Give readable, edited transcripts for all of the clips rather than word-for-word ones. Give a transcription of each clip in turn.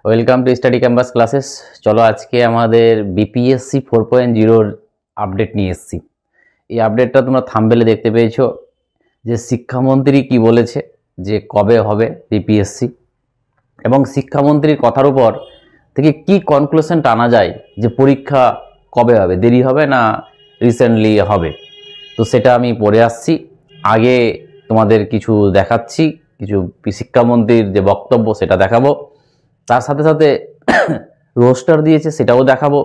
Welcome to study campus classes. চলো আজকে আমাদের বিপিএসসি 4.0 আপডেট নিয়ে এসেছি। এই আপডেটটা তোমরা থাম্বনেলে দেখতে পেয়েছো যে শিক্ষামন্ত্রী কি বলেছে যে কবে হবে বিপিএসসি, এবং শিক্ষামন্ত্রীর কথার উপর থেকে কি কনক্লুশন টানা যায় যে পরীক্ষা কবে হবে, দেরি হবে না রিসেন্টলি হবে। তো সেটা আমি পড়ে আসছি। আগে তোমাদের কিছু দেখাচ্ছি, কিছু শিক্ষামন্ত্রীর যে বক্তব্য সেটা দেখাবো, তার সাথে সাথে রোস্টার দিয়েছে সেটাও দেখাবো।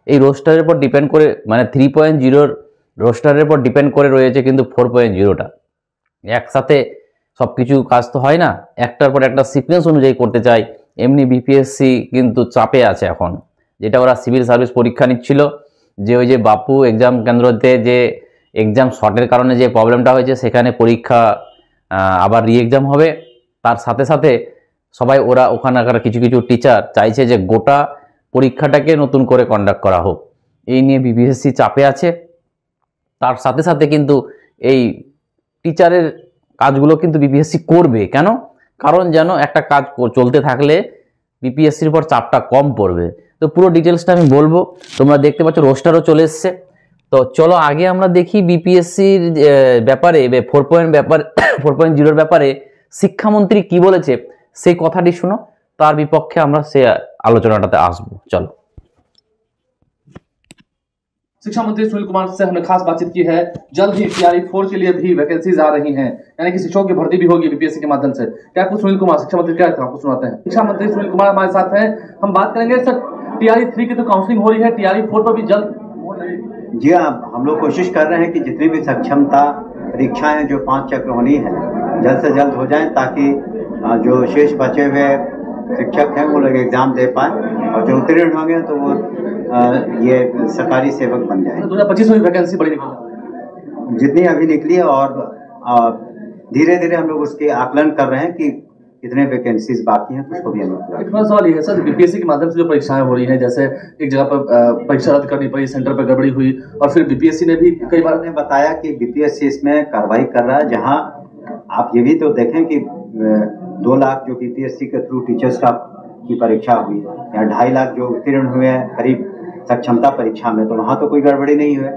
এই রোস্টারের উপর ডিপেন্ড করে, মানে 3.0 রোস্টারের উপর ডিপেন্ড করে রয়েছে কিন্তু 4.0টা। একসাথে সব কিছু কাজ তো হয় না, একটার পর একটা সিকোয়েন্স অনুযায়ী করতে চাই। এমনি বিপিএসসি কিন্তু চাপে আছে এখন, যেটা ওরা সিভিল সার্ভিস পরীক্ষা নিচ্ছিল, যে ওই যে বাপু এক্সাম কেন্দ্রতে যে এক্সাম শর্টের কারণে যে প্রবলেমটা হয়েছে, সেখানে পরীক্ষা আবার রি এক্সাম হবে। তার সাথে সাথে সবাই ওরা ওখানকার কিছু কিছু টিচার চাইছে যে গোটা পরীক্ষাটাকে নতুন করে কন্ডাক্ট করা হোক। এই নিয়ে বিপিএসসি চাপে আছে। তার সাথে সাথে কিন্তু এই টিচারের কাজগুলো কিন্তু বিপিএসসি করবে। কেন? কারণ যেন একটা কাজ চলতে থাকলে বিপিএসসির উপর চাপটা কম পড়বে। তো পুরো ডিটেলসটা আমি বলবো। তোমরা দেখতে পাচ্ছ রোস্টারও চলে এসছে। তো চলো আগে আমরা দেখি বিপিএসসির ব্যাপারে 4.0 ব্যাপারে শিক্ষামন্ত্রী কি বলেছে সেই কথাটি শুনো, তার বিপক্ষে আমরা সে আলোচনাটাতে আসবো। চলো। शिक्षा मंत्री सुनील कुमार से हमने खास बातचीत की है। जल्द ही टीआरई 4 के लिए भी वैकेंसीज आ रही हैं, यानी कि शिक्षकों की भर्ती भी होगी बीपीएससी के माध्यम से। क्या कुछ सुनील कुमार शिक्षा मंत्री क्या आपको सुनाते हैं। शिक्षा मंत्री सुनील कुमार हमारे साथ हैं। हम बात करेंगे सर, टीआरई 3 की तो काउंसलिंग हो रही है, टीआरई 4 पर भी जल्द। जी हाँ, हम लोग कोशिश कर रहे हैं कि जितनी भी सक्षमता परीक्षाएं जो 5 चक्र होनी है जल्द से जल्द हो जाएं, ताकि जो शेष बचे हुए शिक्षक हैं वो लोग एग्जाम दे पाए, और जो उत्तीर्ण होंगे तो वो ये सरकारी सेवक बन जाए। 2025 में वैकेंसी बड़ी निकली, जितनी अभी निकली है, और धीरे धीरे हम लोग उसके आकलन कर रहे हैं कि कितने वैकेंसीज बाकी हैं, उसको भी हम लोग। एक सवाल ये है सर, बीपीएससी के माध्यम से जो परीक्षाएं हो रही हैं, जैसे एक जगह पर परीक्षा रद्द करनी पड़ी, सेंटर पर गड़बड़ी हुई, और फिर बीपीएससी ने भी कई बार बताया कि बीपीएससी इसमें कार्रवाई कर रहा है। जहां आप ये भी तो देखें कि 2 लाख जो बीपीएससी के थ्रू टीचर्स का की परीक्षा हुई, या 2.5 लाख जो उत्तीर्ण हुए हैं करीब सक्षमता परीक्षा में, तो वहाँ तो कोई गड़बड़ी नहीं हुई।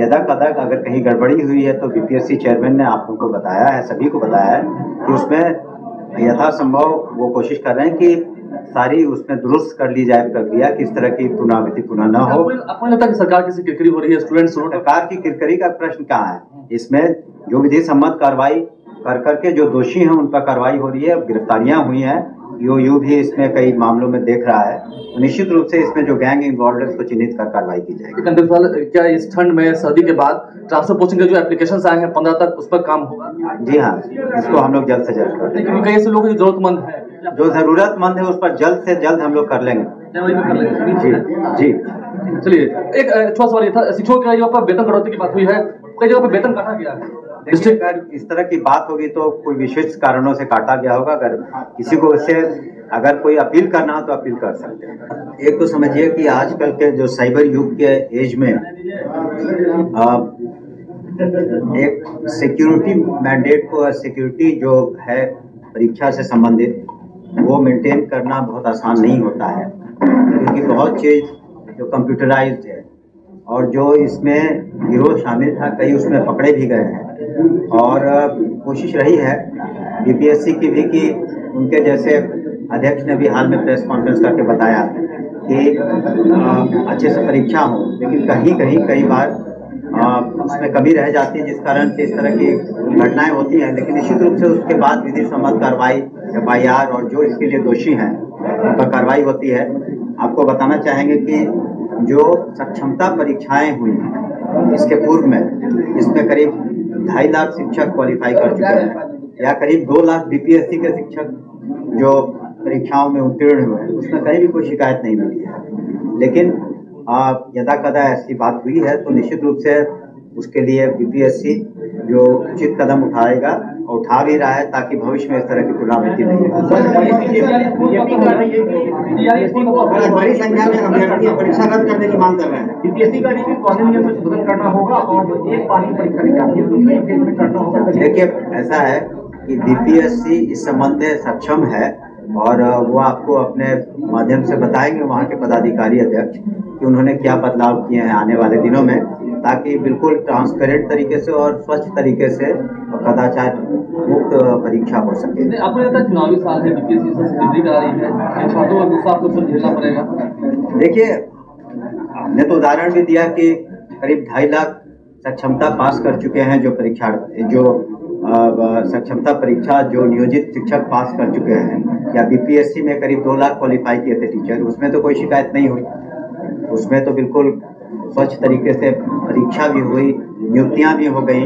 यदा कदा अगर कहीं गड़बड़ी हुई है तो बीपीएससी चेयरमैन ने आप लोगों को बताया है, सभी को बताया है कि उसमें यथासंभव वो कोशिश कर रहे हैं कि सारी उसमें दुरुस्त कर ली जाए प्रक्रिया, किस तरह की पुनरावृत्ति पुनः न हो। आपको लगता है कि सरकार किसी किरकिरी हो रही है? स्टूडेंट्स सरकार की किरकिरी का प्रश्न कहाँ है? इसमें जो विधि सम्मत कार्रवाई कर करके जो दोषी हैं उन पर कार्रवाई हो रही है, गिरफ्तारियां हुई हैं। यू भी इसमें कई मामलों में देख रहा है। तो निश्चित रूप से इसमें जो गैंग इन्वॉल्व है उसको चिन्हित कर कार्रवाई की जाएगी। क्या इस ठंड में, सर्दी के बाद ट्रांसफर पोस्टिंग के जो एप्लीकेशन आए हैं 15 तक, उस पर काम होगा? जी हाँ, इसको हम लोग जल्द से जल्द कर देंगे। क्योंकि कई ऐसे लोग जो जरूरतमंद है, जो जरूरतमंद है उस पर जल्द से जल्द हम लोग कर लेंगे। जी जी। चलिए, एक छोटा सवाल ये था, शिक्षकों की जगह पर वेतन कटौती की बात हुई है, कई जगह पर वेतन काटा गया है। अगर इस तरह की बात होगी तो कोई विशेष कारणों से काटा गया होगा। अगर किसी को इससे अगर कोई अपील करना हो तो अपील कर सकते हैं। एक तो समझिए कि आजकल के जो साइबर युग के एज में एक सिक्योरिटी मैंडेट को, सिक्योरिटी जो है परीक्षा से संबंधित, वो मेंटेन करना बहुत आसान नहीं होता है, क्योंकि बहुत चीज जो कंप्यूटराइज्ड है, और जो इसमें गिरोह शामिल था कई उसमें पकड़े भी गए हैं। और कोशिश रही है बीपीएससी की भी कि उनके जैसे अध्यक्ष ने भी हाल में प्रेस कॉन्फ्रेंस करके बताया कि अच्छे से परीक्षा हो, लेकिन कहीं कहीं कई बार उसमें कमी रह जाती है, जिस कारण से इस तरह की घटनाएं होती हैं। लेकिन निश्चित रूप से उसके बाद विधि सम्मत कार्रवाई, FIR, और जो इसके लिए दोषी हैं उन पर कार्रवाई होती है। आपको बताना चाहेंगे कि जो सक्षमता परीक्षाएं हुई इसके पूर्व में, इसमें करीब 2.5 लाख शिक्षक क्वालिफाई कर चुके हैं, या करीब 2 लाख बीपीएससी के शिक्षक जो परीक्षाओं में उत्तीर्ण हुए हैं, उसमें कहीं भी कोई शिकायत नहीं मिली है। लेकिन यदा कदा ऐसी बात हुई है तो निश्चित रूप से उसके लिए बीपीएससी जो उचित कदम उठाएगा और उठा भी रहा है, ताकि भविष्य में इस तरह की पुनरावृत्ति नहीं हो। बड़ी संख्या में अभ्यर्थी परीक्षा रद्द करने की मांग कर रहे हैं। बीपीएससी का नियम करना होगा, और एक पानी परीक्षा करना होगा। देखिए, ऐसा है कि बीपीएससी इस संबंध में सक्षम है और वो आपको अपने माध्यम से बताएंगे वहाँ के पदाधिकारी अध्यक्ष कि उन्होंने क्या बदलाव किए हैं आने वाले दिनों में, ताकि बिल्कुल ट्रांसपेरेंट तरीके से और स्वच्छ तरीके से कदाचार मुक्त परीक्षा हो सके। आपको लगता है चुनावी साल है, बीपीएससी डिग्री करा रही है, छात्रों का गुस्सा आपको झेलना पड़ेगा? देखिए, हमने तो उदाहरण भी दिया कि करीब 2.5 लाख सक्षमता पास कर चुके हैं जो सक्षमता परीक्षा जो नियोजित शिक्षक पास कर चुके हैं, या बीपीएससी में करीब 2 लाख क्वालिफाई किए थे टीचर, उसमें तो कोई शिकायत नहीं हुई। उसमें तो बिल्कुल स्वच्छ तरीके से परीक्षा भी हुई, नियुक्तियां भी हो गई।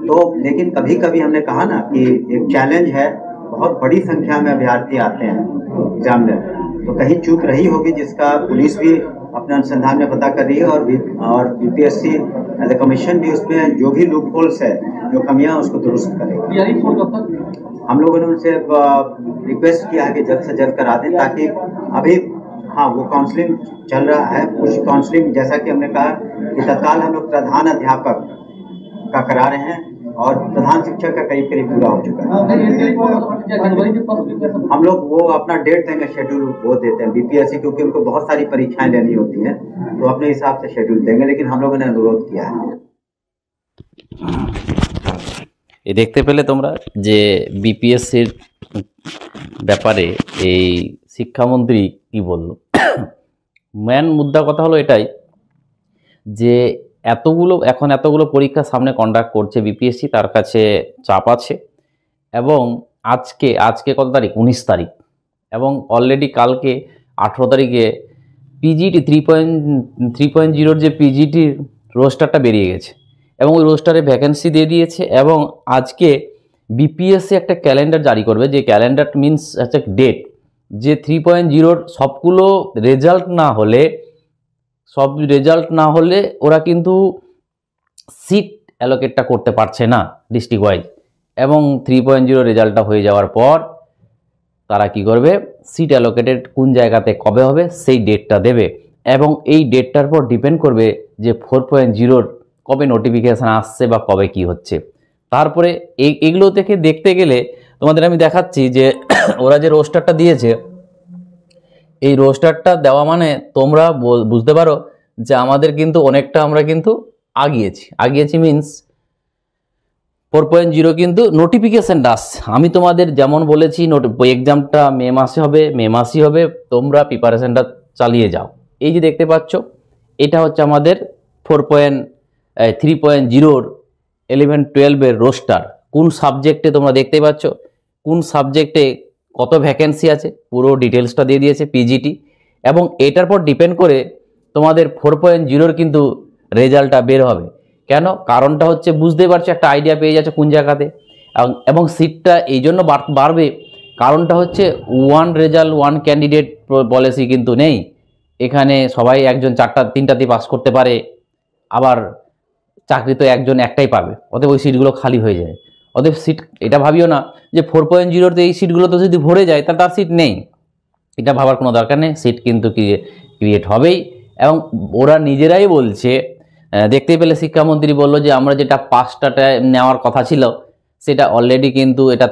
तो लेकिन कभी कभी हमने कहा ना कि एक चैलेंज है, बहुत बड़ी संख्या में अभ्यर्थी आते हैं एग्जाम में, तो कहीं चूक रही होगी जिसका पुलिस भी अपने अनुसंधान में पता कर रही है, और बीपीएससी एज ए कमीशन भी उसमें जो भी लूप होल्स है, जो कमियां, उसको दुरुस्त करेगी। हम लोगों ने उनसे रिक्वेस्ट किया है कि जल्द से जल्द करा दें, ताकि अभी हाँ वो काउंसलिंग चल रहा है। कुछ काउंसलिंग जैसा कि हमने कहा कि तत्काल हम लोग प्रधान अध्यापक का करा रहे हैं और प्रधान शिक्षक का करीब पूरा हो चुका है। हम लोग वो अपना डेट देंगे, शेड्यूल वो देते हैं बीपीएससी, क्योंकि उनको बहुत सारी परीक्षाएं लेनी होती हैं, तो अपने हिसाब से शेड्यूल देंगे, लेकिन हम लोगों ने अनुरोध किया है। ये देखते পেলে তোমরা যে বিপিএসসির ব্যাপারে এই শিক্ষামন্ত্রী কি বলল। মেন মুদ্রা কথা হলো এটাই যে এতগুলো পরীক্ষা সামনে কন্ডাক্ট করছে বিপিএসসি, তার কাছে চাপ আছে। এবং আজকে কত তারিখ? 19 তারিখ। এবং অলরেডি কালকে 18 তারিখে পিজিটি 3.0 যে পিজিটির রোস্টারটা বেরিয়ে গেছে এবং ওই রোস্টারে ভ্যাকেন্সি দিয়ে দিয়েছে। এবং আজকে বিপিএসসি একটা ক্যালেন্ডার জারি করবে, যে ক্যালেন্ডার মিনস একটা ডেট, যে 3.0 সবগুলো রেজাল্ট না হলে ওরা কিন্তু সিট অ্যালোকেটটা করতে পারছে না ডিস্ট্রিক্ট ওয়াইজ। এবং 3.0 রেজাল্টটা হয়ে যাওয়ার পর তারা কি করবে, সিট অ্যালোকেটেড কোন জায়গাতে কবে হবে সেই ডেটটা দেবে। এবং এই ডেটটার পর ডিপেন্ড করবে যে 4.0 কবে নোটিফিকেশান আসছে বা কবে কি হচ্ছে। তারপরে এগুলো থেকে দেখতে গেলে তোমাদের আমি দেখাচ্ছি যে ওরা যে রোস্টারটা দিয়েছে, এই রোস্টারটা দেওয়া মানে তোমরা বুঝতে পারো যে আমাদের কিন্তু অনেকটা আমরা কিন্তু আগিয়েছি মিনস 4.0 কিন্তু নোটিফিকেশানটা আসছে। আমি তোমাদের যেমন বলেছি এক্সামটা মে মাসেই হবে, তোমরা প্রিপারেশনটা চালিয়ে যাও। এই যে দেখতে পাচ্ছ, এটা হচ্ছে আমাদের 3.0 11-12 রোস্টার। কোন সাবজেক্টে তোমরা দেখতে পাচ্ছ, কোন সাবজেক্টে কত ভ্যাকেন্সি আছে, পুরো ডিটেলসটা দিয়ে দিয়েছে পিজিটি। এবং এটার পর ডিপেন্ড করে তোমাদের 4.0 কিন্তু রেজাল্টটা বের হবে। কেন? কারণটা হচ্ছে বুঝতে পারছো, একটা আইডিয়া পেয়ে যাচ্ছে কোন জায়গাতে। এবং সিটটা এই জন্য বাড়বে, কারণটা হচ্ছে one result one candidate policy কিন্তু নেই এখানে। সবাই একজন 3টাতেই পাস করতে পারে, আবার চাকরি তো একটাই পাবে, অতএব ওই সিটগুলো খালি হয়ে যায়। অতএব সিট এটা ভাবিও না যে 4.0-তে এই সিটগুলো তো যদি ভরে যায় তার সিট নেই, এটা ভাবার কোনো দরকার নেই। সিট কিন্তু ক্রিয়েট হবেই। এবং ওরা নিজেরাই বলছে, দেখতেই পেলে শিক্ষামন্ত্রী বলল যে আমরা যেটা 5টাতে নেওয়ার কথা ছিল সেটা অলরেডি কিন্তু এটা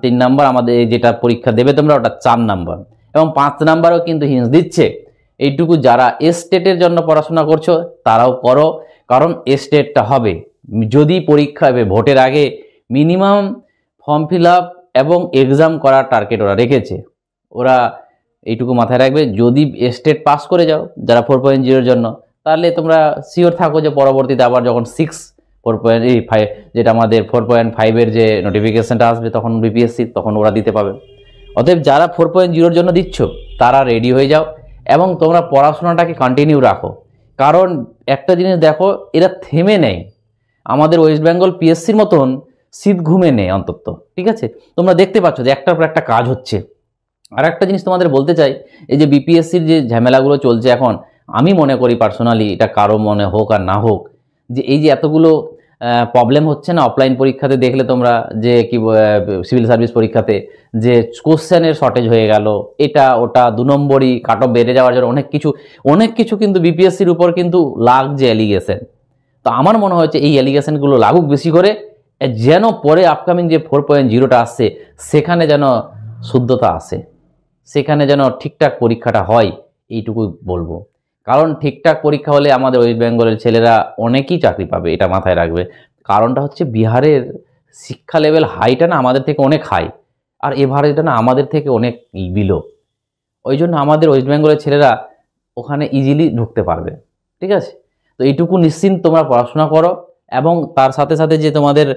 3 নাম্বার, আমাদের যেটা পরীক্ষা দেবে তোমরা ওটা 4 নাম্বার। এবং 5 নাম্বারও কিন্তু হিন্স দিচ্ছে, এইটুকু যারা স্টেটের জন্য পড়াশোনা করছো তারাও করো, কারণ স্টেটটা হবে যদি পরীক্ষা হবে ভোটের আগে মিনিমাম ফর্ম ফিল আপ এবং এক্সাম করার টার্গেট ওরা রেখেছে। ওরা এইটুকু মাথায় রাখবে, যদি স্টেট পাস করে যাও যারা 4.0-এর জন্য, তাহলে তোমরা শিওর থাকো যে পরবর্তীতে আবার যখন 4.5 যেটা আমাদের 4.5-এর যে নোটিফিকেশানটা আসবে তখন বিপিএসসি, তখন ওরা দিতে পাবে। অতএব যারা 4.0-এর জন্য দিচ্ছ তারা রেডি হয়ে যাও এবং তোমরা পড়াশোনাটাকে কন্টিনিউ রাখো। কারণ একটা জিনিস দেখো, এরা থেমে নেই, আমাদের ওয়েস্ট বেঙ্গল পিএসসির মতন শীত ঘুমে নেই অন্তত, ঠিক আছে? তোমরা দেখতে পাচ্ছ যে একটার পর একটা কাজ হচ্ছে। আর একটা জিনিস তোমাদের বলতে চাই, এই যে বিপিএসসির যে ঝামেলাগুলো চলছে এখন, আমি মনে করি পার্সোনালি, এটা কারো মনে হোক আর না হোক, যে এই যে এতগুলো প্রবলেম হচ্ছে না অফলাইন পরীক্ষাতে, দেখলে তোমরা যে কি সিভিল সার্ভিস পরীক্ষাতে যে কোশ্চেনের শর্টেজ হয়ে গেল, এটা ওটা 2 নম্বরই কাট অফ বেড়ে যাওয়ার জন্য অনেক কিছু কিন্তু বিপিএসসির উপর কিন্তু লাগছে অ্যালিগেশন। তো আমার মনে হচ্ছে এই অ্যালিগেশনগুলো লাগুক বেশি করে, যেন পরে আপকামিং যে 4.0টা আসছে সেখানে যেন শুদ্ধতা আসে। সেখানে যেন ঠিকঠাক পরীক্ষাটা হয় এইটুকু বলবো। কারণ ঠিকঠাক পরীক্ষা হলে আমাদের ওয়েস্ট বেঙ্গলের ছেলেরা অনেকেই চাকরি পাবে, এটা মাথায় রাখবে। কারণটা হচ্ছে বিহারের শিক্ষা লেভেল হাইটা না আমাদের থেকে অনেক হাই, আর এভারেজটা না আমাদের থেকে অনেক বিলো। ওই জন্য আমাদের ওয়েস্ট বেঙ্গলের ছেলেরা ওখানে ইজিলি ঢুকতে পারবে। ঠিক আছে, তো এইটুকু নিশ্চিন্ত তোমরা পড়াশোনা করো। এবং তার সাথে সাথে যে তোমাদের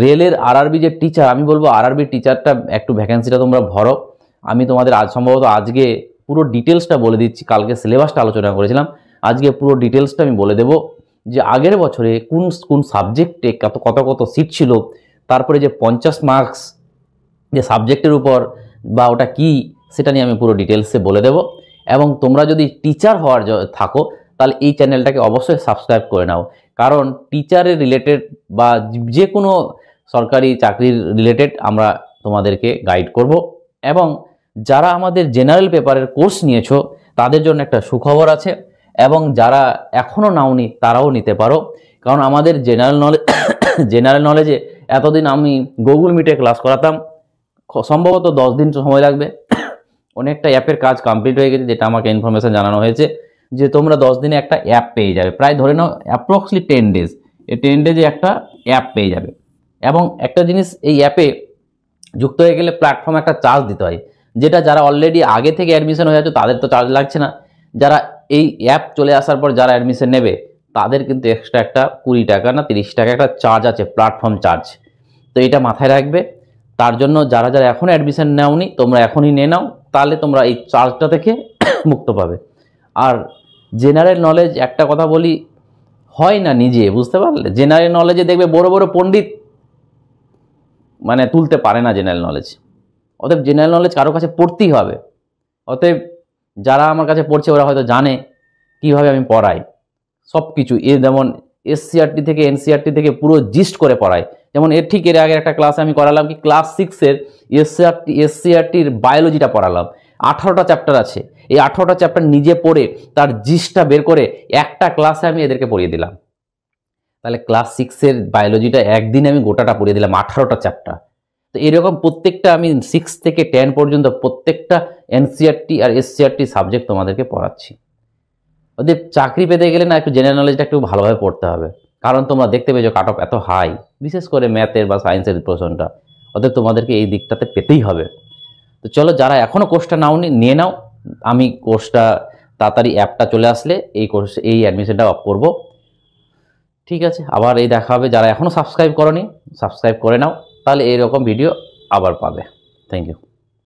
রেলের আরআরবি যে টিচার, আমি বলবো আরআরবি টিচারটা একটু ভ্যাকেন্সিটা তোমরা ভরো। আমি তোমাদের সম্ভবত আজকে পুরো ডিটেলসটা বলে দিচ্ছি, কালকে সিলেবাসটা আলোচনা করেছিলাম, আজকে পুরো ডিটেলসটা আমি বলে দেবো যে আগের বছরে কোন কোন সাবজেক্টে কত কত সিট ছিল, তারপরে যে 50 মার্কস যে সাবজেক্টের উপর বা ওটা কি, সেটা নিয়ে আমি পুরো ডিটেলসে বলে দেব। এবং তোমরা যদি টিচার হওয়ার থাকো তাহলে এই চ্যানেলটাকে অবশ্যই সাবস্ক্রাইব করে নাও, কারণ টিচারের রিলেটেড বা যে কোনো সরকারি চাকরির রিলেটেড আমরা তোমাদেরকে গাইড করব। এবং যারা আমাদের জেনারেল পেপারের কোর্স নিয়েছো তাদের জন্য একটা সুখবর আছে, এবং যারা এখনও নাওনি তারাও নিতে পারো। কারণ আমাদের জেনারেল নলেজে এতদিন আমি গুগল মিটে ক্লাস করাতাম, সম্ভবত 10 দিন সময় লাগবে। অনেকটা অ্যাপের কাজ কমপ্লিট হয়ে গেছে, যেটা আমাকে ইনফরমেশন জানানো হয়েছে যে তোমরা 10 দিনে একটা অ্যাপ পেয়ে যাবে, প্রায় ধরে নাও অ্যাপ্রক্সলি 10 ডেজ। এই 10 ডেজে একটা অ্যাপ পেয়ে যাবে। এবং একটা জিনিস, এই অ্যাপে যুক্ত হয়ে গেলে প্ল্যাটফর্মে একটা চার্জ দিতে হয়, যেটা যারা অলরেডি আগে থেকে অ্যাডমিশন হয়ে যাচ্ছে তাদের তো চার্জ লাগছে না। যারা এই অ্যাপ চলে আসার পর যারা অ্যাডমিশন নেবে তাদের কিন্তু এক্সট্রা একটা 20 টাকা না 30 টাকা একটা চার্জ আছে, প্ল্যাটফর্ম চার্জ। তো এটা মাথায় রাখবে। তার জন্য যারা যারা এখনও অ্যাডমিশন নেওনি তোমরা এখনই নিয়ে নাও, তাহলে তোমরা এই চার্জটা থেকে মুক্ত পাবে। আর জেনারেল নলেজ একটা কথা বলি, হয় না নিজে, বুঝতে পারলে? জেনারেল নলেজে দেখবে বড় বড় পণ্ডিত মানে তুলতে পারে না জেনারেল নলেজ। অতএব জেনারেল নলেজ কারো কাছে পড়তেই হবে। অতএব যারা আমার কাছে পড়ছে ওরা হয়তো জানে কিভাবে আমি পড়াই সব কিছু। যেমন এসসিআরটি থেকে এনসিআরটি থেকে পুরো জিস্ট করে পড়াই। যেমন এর আগে একটা ক্লাসে আমি করালাম কি, ক্লাস 6-এর এসসিআরটির বায়োলজিটা পড়ালাম। 18টা চ্যাপ্টার আছে, এই 18টা চ্যাপ্টার নিজে পড়ে তার জিস্টটা বের করে একটা ক্লাসে আমি এদেরকে পড়িয়ে দিলাম। তাহলে ক্লাস 6-এর বায়োলজিটা একদিনে আমি গোটাটা পড়িয়ে দিলাম, 18টা চ্যাপ্টার। তো এরকম প্রত্যেকটা আমি 6 থেকে 10 পর্যন্ত প্রত্যেকটা এনসিআরটি আর এসসিআরটি সাবজেক্ট তোমাদেরকে পড়াচ্ছি। ওদের চাকরি পেতে গেলে না একটু জেনারেল নলেজটা একটু ভালোভাবে পড়তে হবে, কারণ তোমরা দেখতে পেয়েছো কাট অফ এত হাই, বিশেষ করে ম্যাথের বা সায়েন্সের পোর্শনটা। ওদের তোমাদেরকে এই দিকটাতে পেতেই হবে। তো চলো, যারা এখনও কোর্সটা নাওনি নিয়ে নাও। আমি কোর্সটা তাড়াতাড়ি অ্যাপটা চলে আসলে এই অ্যাডমিশনটা অফ করবো। ঠিক আছে, আবার এই দেখা হবে। যারা এখনও সাবস্ক্রাইব করোনি সাবস্ক্রাইব করে নাও, তাহলে এইরকম ভিডিও আবার পাবে। Thank you.